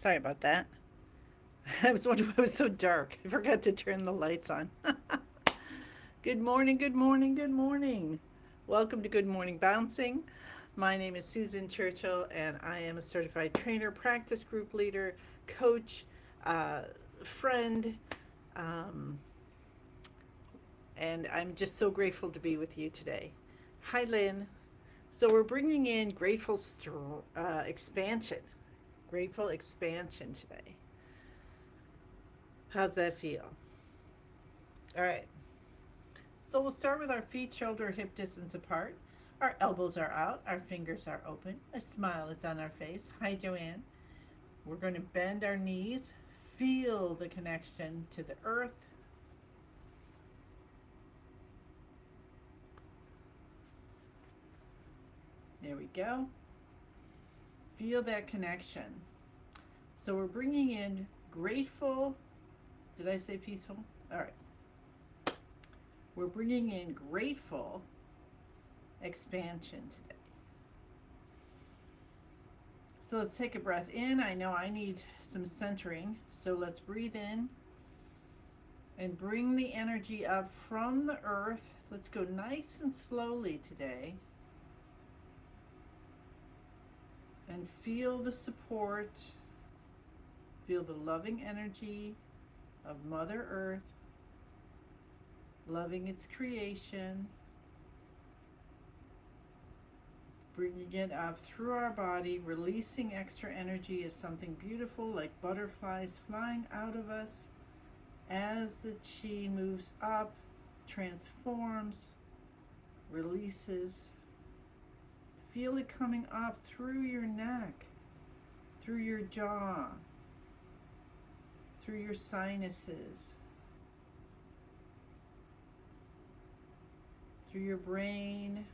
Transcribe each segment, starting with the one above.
Sorry about that. I was wondering why it was so dark. I forgot to turn the lights on. Good morning, good morning, good morning. Welcome to Good Morning Bouncing. My name is Susan Churchill, and I am a certified trainer, practice group leader, coach, uh, friend, um, and I'm just so grateful to be with you today. Hi, Lynn. So, we're bringing in expansion, grateful expansion today. How's that feel? All right. So we'll start with our feet shoulder hip distance apart. Our elbows are out, our fingers are open, a smile is on our face. Hi, Joanne. We're going to bend our knees, feel the connection to the earth. There we go. Feel that connection. So we're bringing in grateful. Did I say peaceful? All right. We're bringing in grateful expansion today. So let's take a breath in. I know I need some centering. So let's breathe in and bring the energy up from the earth. Let's go nice and slowly today and feel the support, feel the loving energy of Mother Earth, loving its creation, bringing it up through our body, releasing extra energy is something beautiful like butterflies flying out of us as the chi moves up, transforms, releases. Feel it coming up through your neck, through your jaw, through your sinuses, through your brain,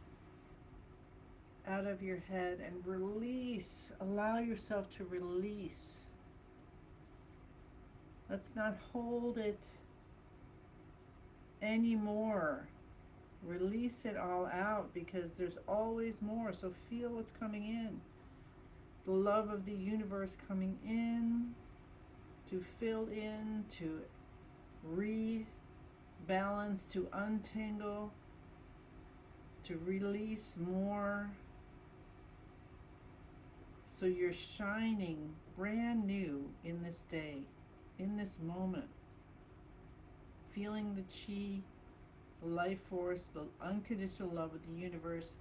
out of your head, and release. Allow yourself to release. Let's not hold it anymore. Release it all out because there's always more. So feel what's coming in. The love of the universe coming in to fill in, to rebalance, to untangle, to release more. So you're shining brand new in this day, in this moment, feeling the chi, the life force, the unconditional love of the universe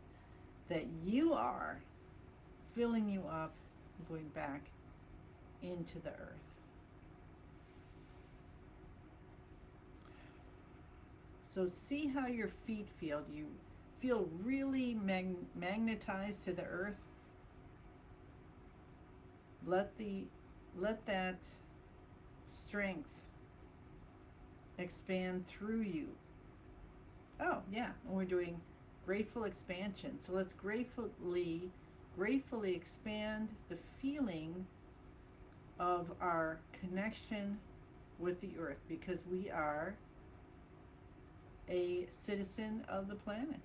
that you are, filling you up, going back into the earth. So see how your feet feel. Do you feel really magnetized to the earth? Let that strength expand through you. Oh yeah, and we're doing grateful expansion. So let's gratefully expand the feeling of our connection with the earth because we are a citizen of the planet.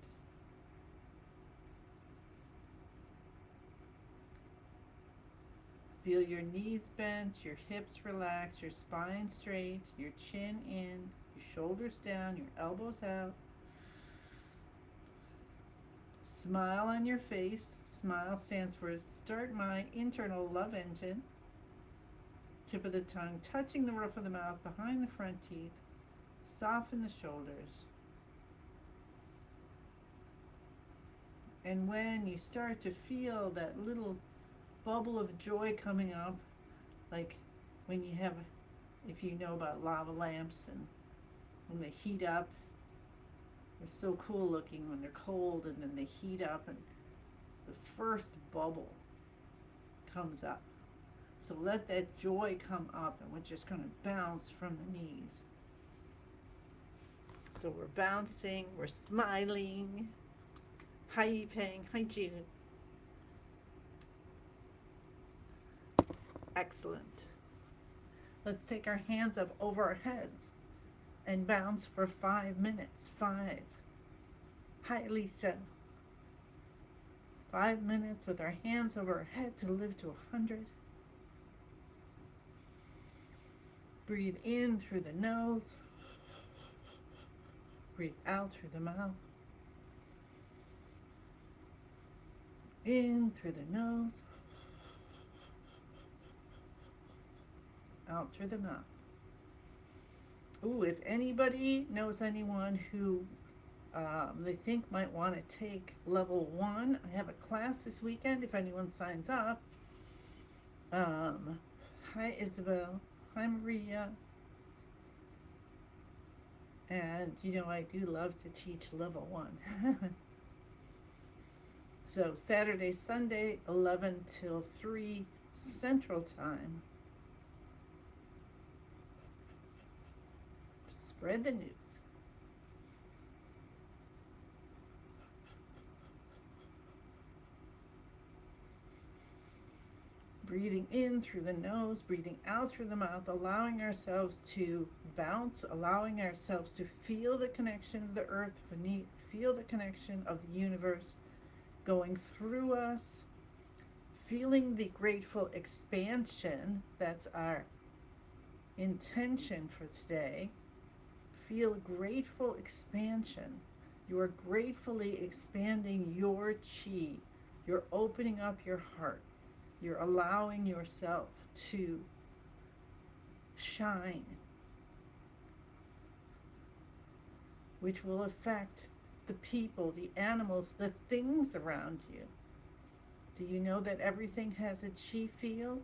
Feel your knees bent, your hips relaxed, your spine straight, your chin in, your shoulders down, your elbows out. Smile on your face. Smile stands for start my internal love engine. Tip of the tongue touching the roof of the mouth behind the front teeth. Soften the shoulders. And when you start to feel that little bubble of joy coming up, like when you have, if you know about lava lamps and when they heat up, they're so cool looking when they're cold and then they heat up and the first bubble comes up. So let that joy come up and we're just going to bounce from the knees. So we're bouncing, we're smiling. Hi, Yipeng. Hi, June. Excellent. Let's take our hands up over our heads and bounce for 5 minutes. 5. Hi, Alicia. 5 minutes with our hands over our head to live to 100. Breathe in through the nose. Breathe out through the mouth. In through the nose. Out through the mouth. Ooh, if anybody knows anyone who they think might want to take level 1, I have a class this weekend if anyone signs up. Hi Isabel. Hi Maria. And you know I do love to teach level 1. So Saturday, Sunday, 11 till 3 Central Time. Spread the news. Breathing in through the nose, breathing out through the mouth, allowing ourselves to bounce, allowing ourselves to feel the connection of the earth, feel the connection of the universe going through us, feeling the grateful expansion. That's our intention for today. Feel grateful expansion. You are gratefully expanding your chi. You're opening up your heart. You're allowing yourself to shine, which will affect the people, the animals, the things around you. Do you know that everything has a chi field?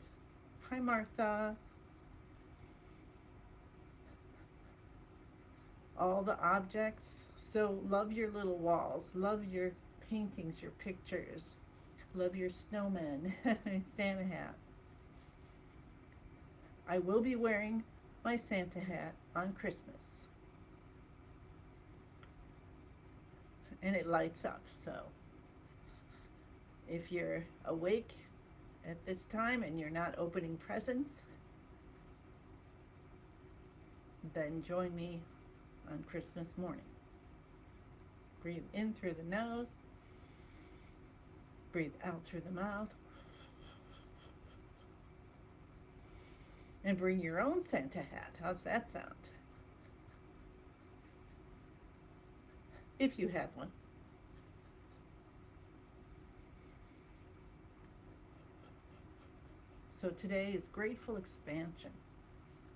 Hi, Martha. All the objects. So love your little walls. Love your paintings, your pictures. Love your snowman, Santa hat. I will be wearing my Santa hat on Christmas. And it lights up, so if you're awake at this time and you're not opening presents, then join me on Christmas morning. Breathe in through the nose. Breathe out through the mouth. And bring your own Santa hat. How's that sound? If you have one. So today is grateful expansion.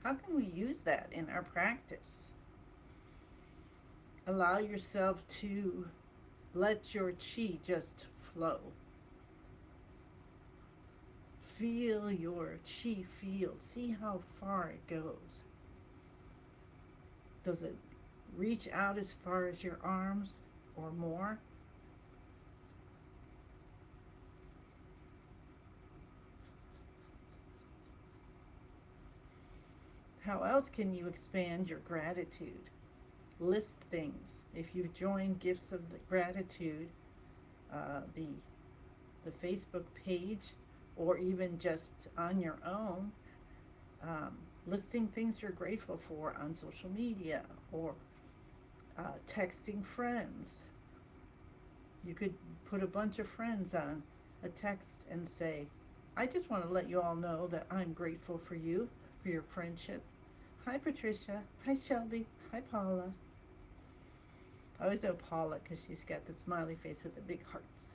How can we use that in our practice? Allow yourself to let your chi just flow. Feel your chi field. See how far it goes. Does it reach out as far as your arms or more? How else can you expand your gratitude? List things. If you've joined Gifts of the Gratitude, the Facebook page, or even just on your own, listing things you're grateful for on social media, or texting friends. You could put a bunch of friends on a text and say, I just want to let you all know that I'm grateful for you, for your friendship. Hi Patricia, hi Shelby, hi Paula. I always know Paula because she's got the smiley face with the big hearts.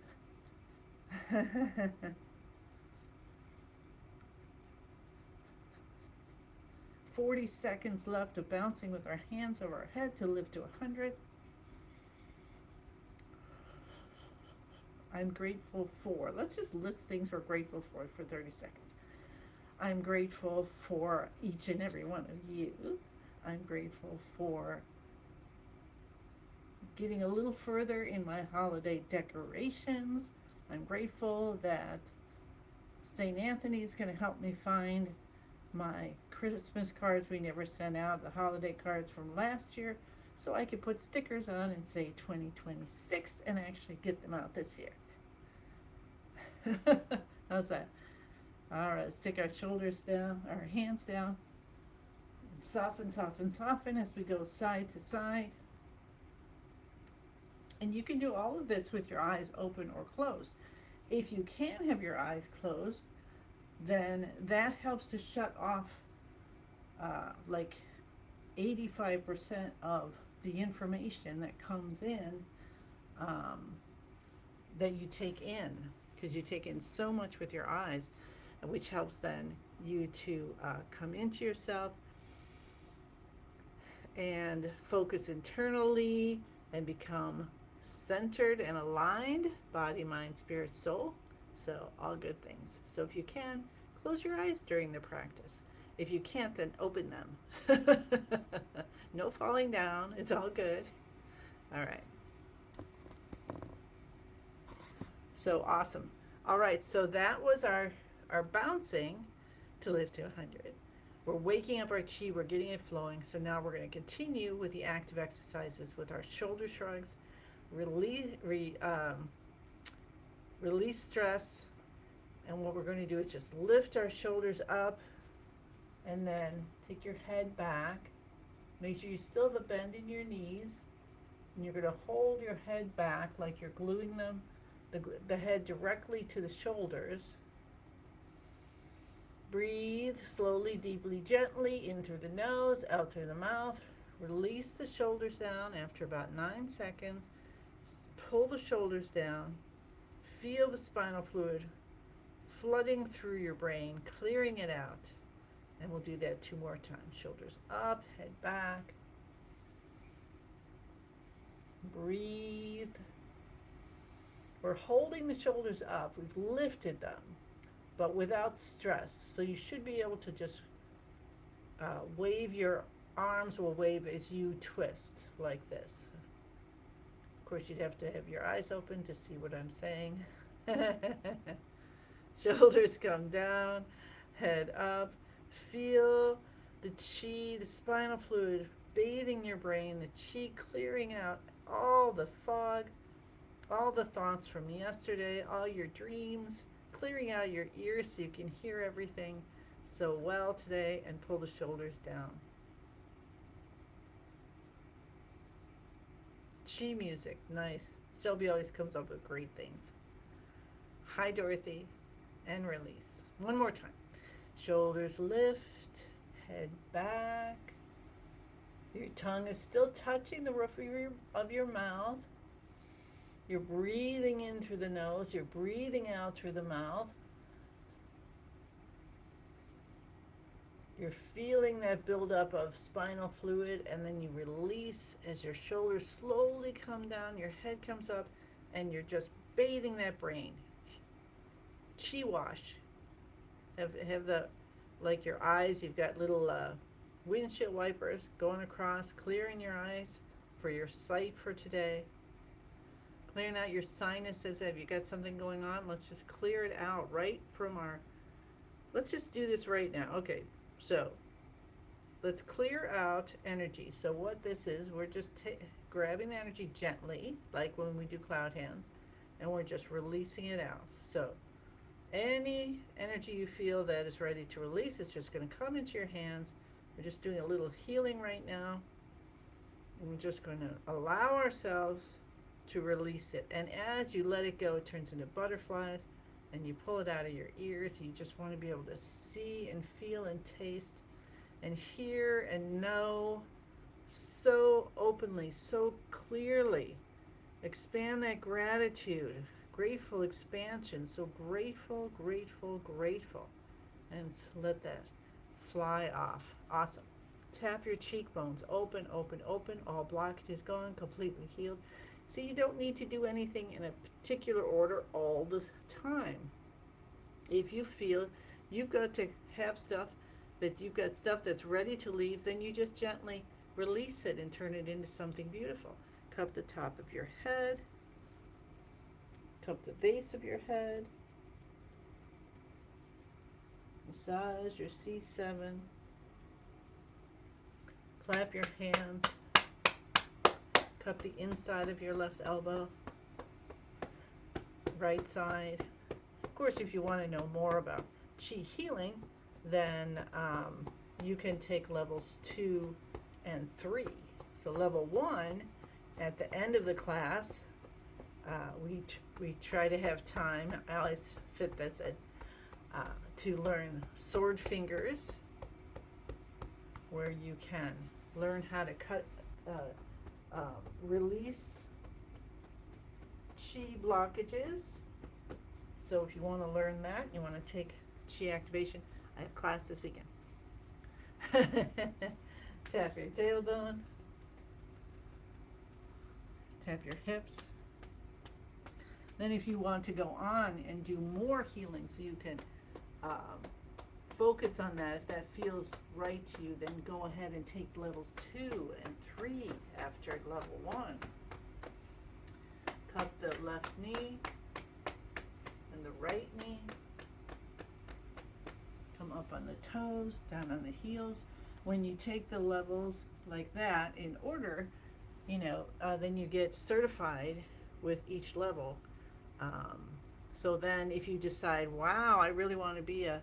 40 seconds left of bouncing with our hands over our head to live to 100. I'm grateful for, let's just list things we're grateful for 30 seconds. I'm grateful for each and every one of you. I'm grateful for getting a little further in my holiday decorations. I'm grateful that St. Anthony is going to help me find my Christmas cards we never sent out, the holiday cards from last year, so I could put stickers on and say 2026 and actually get them out this year. How's that? All right, let's take our shoulders down, our hands down, and soften, soften, soften as we go side to side. And you can do all of this with your eyes open or closed. If you can have your eyes closed, then that helps to shut off like 85% of the information that comes in, um, that you take in, because you take in so much with your eyes, which helps then you to come into yourself and focus internally and become centered and aligned, body, mind, spirit, soul. So, all good things. So, if you can, close your eyes during the practice. If you can't, then open them. No falling down. It's all good. All right. So awesome. All right. So that was our bouncing to live to 100. We're waking up our chi. We're getting it flowing. So now we're going to continue with the active exercises with our shoulder shrugs, release stress. And what we're going to do is just lift our shoulders up and then take your head back. Make sure you still have a bend in your knees. And you're going to hold your head back like you're gluing the head directly to the shoulders. Breathe slowly, deeply, gently in through the nose, out through the mouth. Release the shoulders down after about 9 seconds. Pull the shoulders down. Feel the spinal fluid flooding through your brain, clearing it out. And we'll do that 2 more times. Shoulders up, head back. Breathe. We're holding the shoulders up. We've lifted them, but without stress. So you should be able to just wave your arms will wave as you twist like this. Of course, you'd have to have your eyes open to see what I'm saying. Shoulders come down, head up. Feel the chi, the spinal fluid bathing your brain, the chi clearing out all the fog, all the thoughts from yesterday, all your dreams, clearing out your ears so you can hear everything so well today, and pull the shoulders down. Chi music, nice. Shelby always comes up with great things. Hi, Dorothy, and release. One more time. Shoulders lift, head back. Your tongue is still touching the roof of your mouth. You're breathing in through the nose. You're breathing out through the mouth. You're feeling that buildup of spinal fluid, and then you release as your shoulders slowly come down, your head comes up, and you're just bathing that brain. Chi wash. Have the, like your eyes, you've got little windshield wipers going across, clearing your eyes for your sight for today. Clearing out your sinuses. Have you got something going on? Let's just clear it out right from let's just do this right now. Okay, so let's clear out energy. So what this is, we're just grabbing the energy gently, like when we do cloud hands, and we're just releasing it out. So any energy you feel that is ready to release is just going to come into your hands. We're just doing a little healing right now. And we're just going to allow ourselves to release it. And as you let it go, it turns into butterflies, and you pull it out of your ears. You just want to be able to see and feel and taste and hear and know so openly, so clearly. Expand that gratitude. Grateful expansion. So grateful, grateful, grateful. And let that fly off. Awesome. Tap your cheekbones. Open, open, open. All blockages gone. Completely healed. See, you don't need to do anything in a particular order all the time. If you feel you've got to have stuff, that you've got stuff that's ready to leave, then you just gently release it and turn it into something beautiful. Cup the top of your head. Cup the base of your head. Massage your C7. Clap your hands. Cup the inside of your left elbow. Right side. Of course, if you want to know more about Chi healing, then you can take levels 2 and 3. So level 1, at the end of the class, we try to have time. I always fit this to learn sword fingers, where you can learn how to uh, release chi blockages. So if you want to learn that, you want to take chi activation, I have class this weekend. Tap your tailbone, tap your hips. Then if you want to go on and do more healing so you can um, focus on that, if that feels right to you, then go ahead and take levels 2 and 3 after level 1. Cup the left knee and the right knee. Come up on the toes, down on the heels. When you take the levels like that in order, then you get certified with each level. So then if you decide, wow, I really want to be a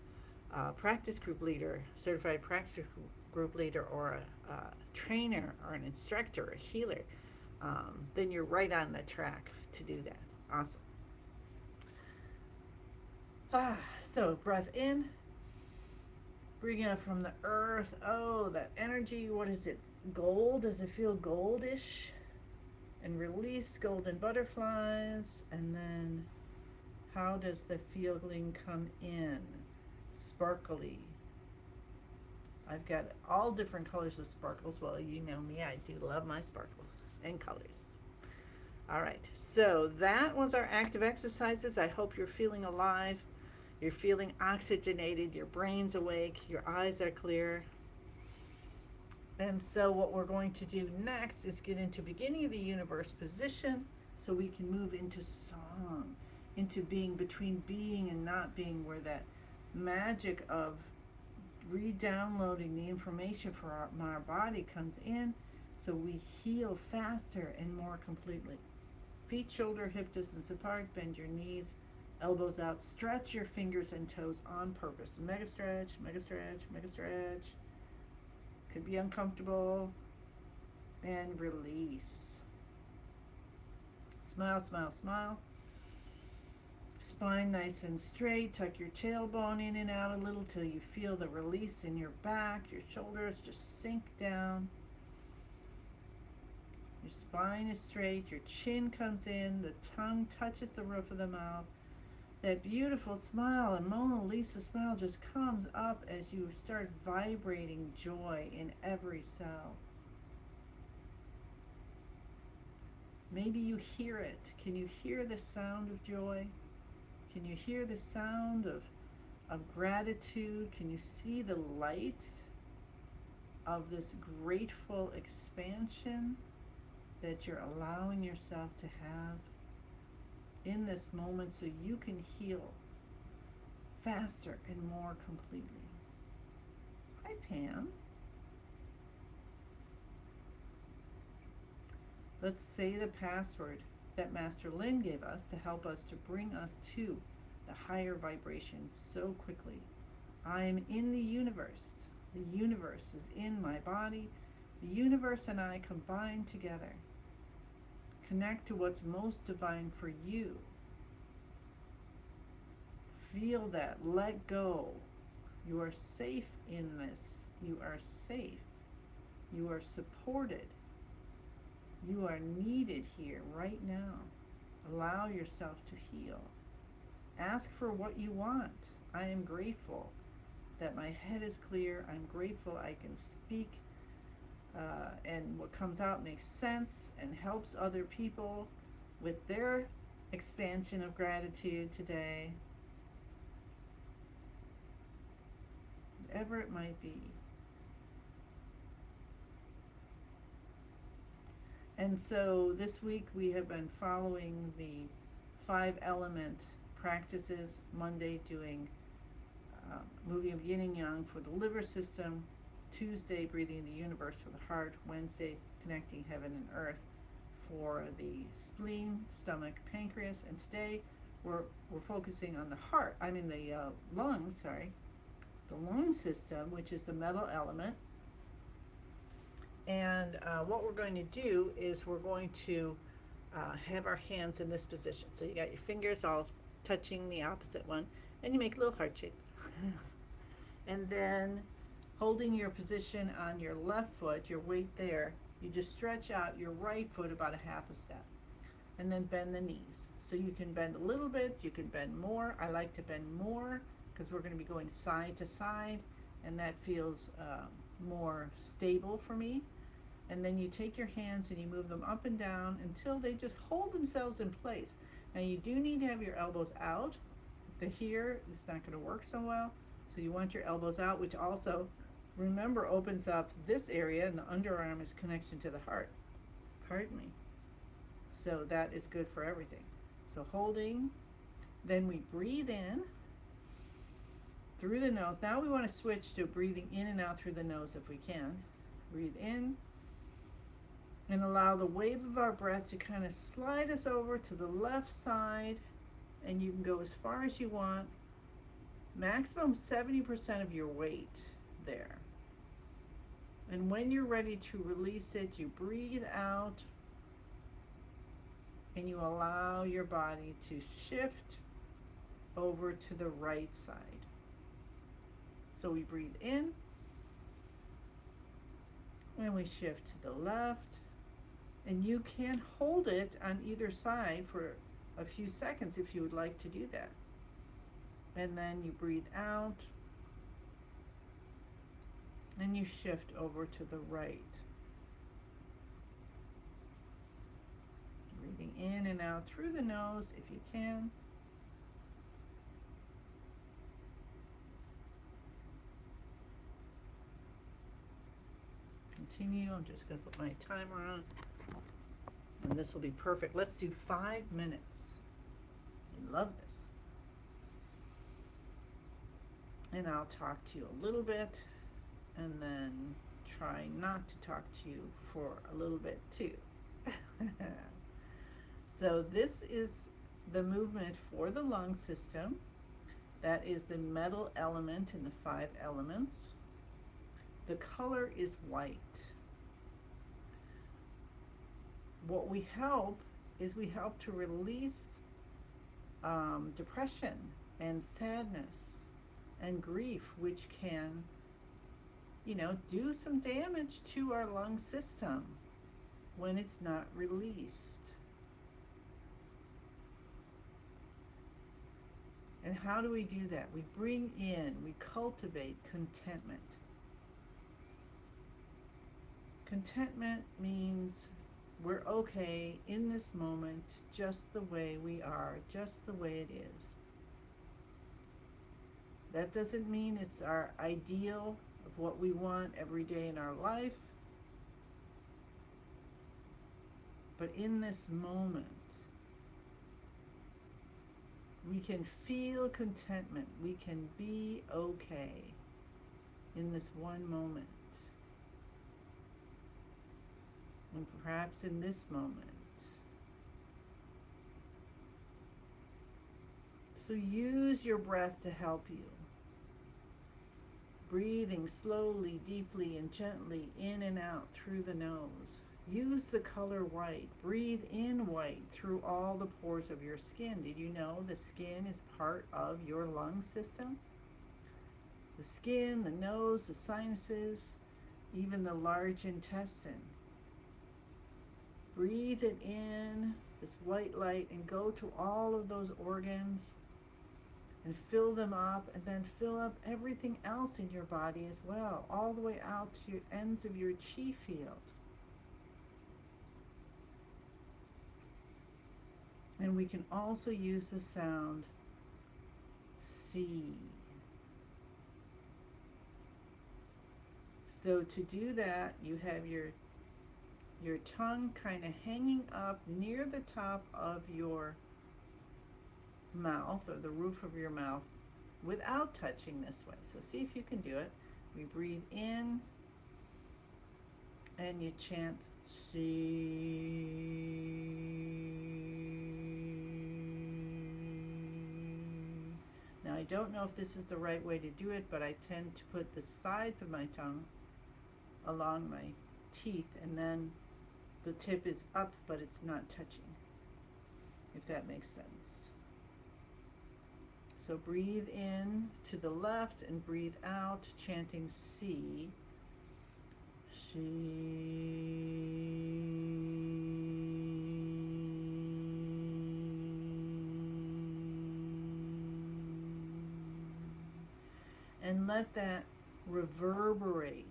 practice group leader, certified practice group leader, or a trainer, or an instructor, a healer, then you're right on the track to do that. Awesome. So breath in, bring up from the earth. Oh, that energy, what is it? Gold? Does it feel goldish? And release golden butterflies. And then how does the feeling come in? Sparkly. I've got all different colors of sparkles. Well, you know me, I do love my sparkles and colors. All right, so that was our active exercises. I hope you're feeling alive. You're feeling oxygenated, your brain's awake, your eyes are clear. And so what we're going to do next is get into beginning of the universe position so we can move into song, into being, between being and not being, where that magic of re-downloading the information for our body comes in, so we heal faster and more completely. Feet shoulder hip distance apart, bend your knees, elbows out, stretch your fingers and toes on purpose. Mega stretch, mega stretch, mega stretch. Could be uncomfortable. And release. Smile, smile, smile. Spine nice and straight. Tuck your tailbone in and out a little till you feel the release in your back. Your shoulders just sink down. Your spine is straight. Your chin comes in. The tongue touches the roof of the mouth. That beautiful smile, a Mona Lisa smile, just comes up as you start vibrating joy in every cell. Maybe you hear it. Can you hear the sound of joy? Can you hear the sound of gratitude? Can you see the light of this grateful expansion that you're allowing yourself to have in this moment so you can heal faster and more completely? Hi, Pam. Let's say the password that Master Lin gave us to help us to bring us to the higher vibration so quickly. I am in the universe. The universe is in my body. The universe and I combine together. Connect to what's most divine for you. Feel that. Let go. You are safe in this. You are safe. You are supported. You are needed here right now. Allow yourself to heal. Ask for what you want. I am grateful that my head is clear. I'm grateful I can speak and what comes out makes sense and helps other people with their expansion of gratitude today. Whatever it might be. And so this week we have been following the 5-element practices. Monday doing moving of yin and yang for the liver system. Tuesday breathing in the universe for the heart. Wednesday connecting heaven and earth for the spleen, stomach, pancreas. And today we're focusing on the heart. I mean the lungs. Sorry, the lung system, which is the metal element. And what we're going to do is we're going to have our hands in this position. So you got your fingers all touching the opposite one, and you make a little heart shape. And then Holding your position on your left foot, your weight there, you just stretch out your right foot about a half a step. And then bend the knees. So you can bend a little bit, you can bend more. I like to bend more because we're going to be going side to side, and that feels more stable for me. And then you take your hands and you move them up and down until they just hold themselves in place. Now you do need to have your elbows out. If they're here, it's not going to work so well. So you want your elbows out, which also, remember, opens up this area, and the underarm is connection to the heart. Pardon me. So that is good for everything. So holding, then we breathe in through the nose. Now we want to switch to breathing in and out through the nose if we can. Breathe in and allow the wave of our breath to kind of slide us over to the left side, and you can go as far as you want. Maximum 70% of your weight there. And when you're ready to release it, you breathe out and you allow your body to shift over to the right side. So we breathe in and we shift to the left, and you can hold it on either side for a few seconds if you would like to do that. And then you breathe out and you shift over to the right. Breathing in and out through the nose if you can. Continue. I'm just going to put my timer on, and this will be perfect. Let's do 5 minutes. I love this. And I'll talk to you a little bit, and then try not to talk to you for a little bit too. So this is the movement for the lung system. That is the metal element in the 5 elements. The color is white. What we help is we help to release depression and sadness and grief, which can, do some damage to our lung system when it's not released. And how do we do that? We bring in, we cultivate contentment. Contentment means we're okay in this moment, just the way we are, just the way it is. That doesn't mean it's our ideal of what we want every day in our life. But in this moment, we can feel contentment. We can be okay in this one moment. And perhaps in this moment. So use your breath to help you. Breathing slowly, deeply, and gently in and out through the nose. Use the color white. Breathe in white through all the pores of your skin. Did you know the skin is part of your lung system? The skin, the nose, the sinuses, even the large intestine. Breathe it in, this white light, and go to all of those organs and fill them up, and then fill up everything else in your body as well, all the way out to your ends of your chi field. And we can also use the sound C. So to do that, you have your tongue kind of hanging up near the top of your mouth, or the roof of your mouth, without touching this way. So see if you can do it. We breathe in and you chant C. Now I don't know if this is the right way to do it, but I tend to put the sides of my tongue along my teeth, and then the tip is up, but it's not touching, if that makes sense. So breathe in to the left and breathe out, chanting C. And let that reverberate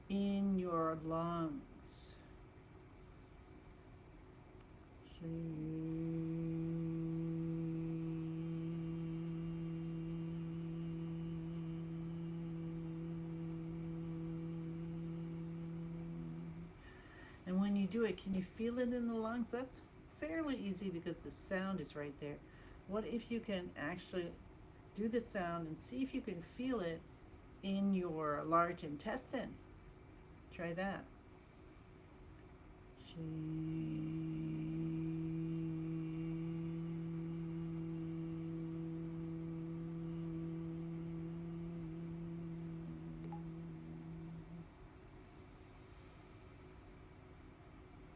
in your lungs. And when you do it, can you feel it in the lungs? That's fairly easy because the sound is right there. What if you can actually do the sound and see if you can feel it in your large intestine? Try that.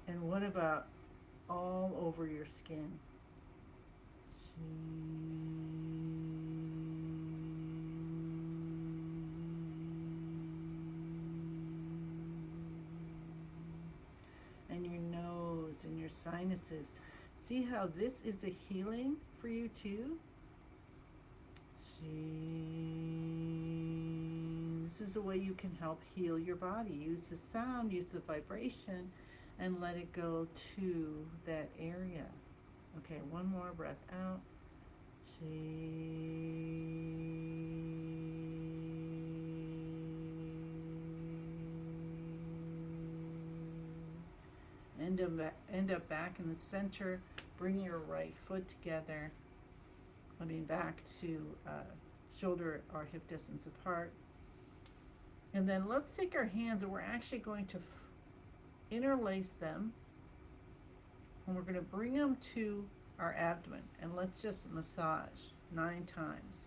And what about all over your skin? And your nose and your sinuses. See how this is a healing for you too? This is a way you can help heal your body. Use the sound, use the vibration, and let it go to that area. Okay, one more breath out. End up back in the center. Bring your right foot together. Back to shoulder or hip distance apart. And then let's take our hands and we're actually going to interlace them. And we're going to bring them to our abdomen. And let's just massage 9 times.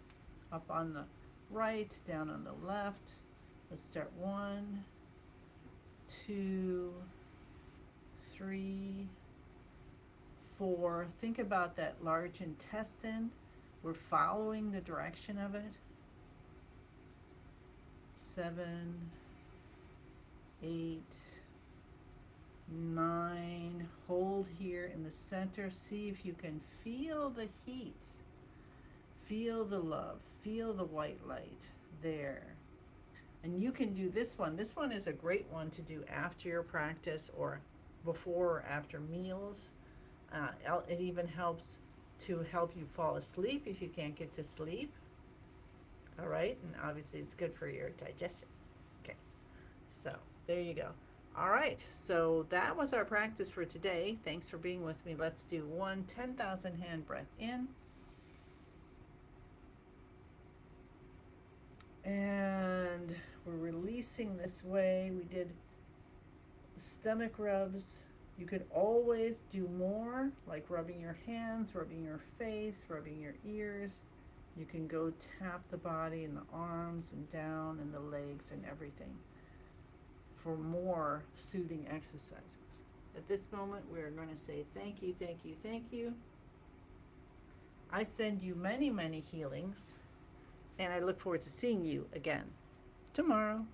Up on the right, down on the left. Let's start 1, 2, 3, 4. Think about that large intestine. We're following the direction of it. 7, 8, 9. Hold here in the center. See if you can feel the heat. Feel the love. Feel the white light there. And you can do this one. This one is a great one to do after your practice or before or after meals. It even helps to help you fall asleep if you can't get to sleep. All right, and obviously it's good for your digestion. Okay, so there you go. All right, so that was our practice for today. Thanks for being with me. Let's do one 10,000 hand breath in. And we're releasing this way. We did stomach rubs. You could always do more, like rubbing your hands, rubbing your face, rubbing your ears. You can go tap the body and the arms and down and the legs and everything for more soothing exercises. At this moment, we're going to say thank you, thank you, thank you. I send you many, many healings, and I look forward to seeing you again tomorrow.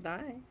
Bye.